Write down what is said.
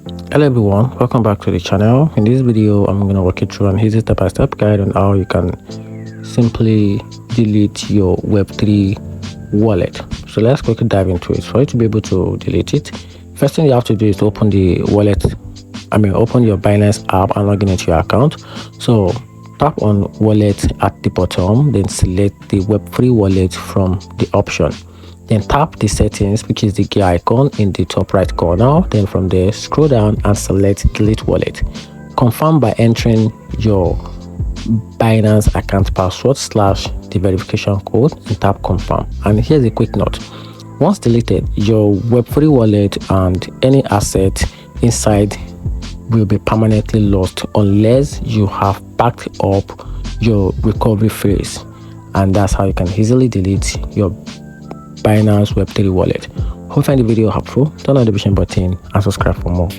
Hello everyone, welcome back to the channel. In this video I'm going to walk you through an easy step-by-step guide on how you can simply delete your web3 wallet. So let's quickly dive into it. For you to be able to delete it, first thing you have to do is to open the wallet, open your Binance app and log in into your account. So tap on wallet at the bottom, then select the web3 wallet from the option. Then tap the settings, which is the gear icon in the top right corner. Then from there, scroll down and select delete wallet. Confirm by entering your Binance account password / the verification code and tap confirm. And here's a quick note. Once deleted, your web3 wallet and any asset inside will be permanently lost unless you have backed up your recovery phrase. And that's how you can easily delete your Binance Web3 wallet. Hope you find the video helpful. Turn on the notification button and subscribe for more.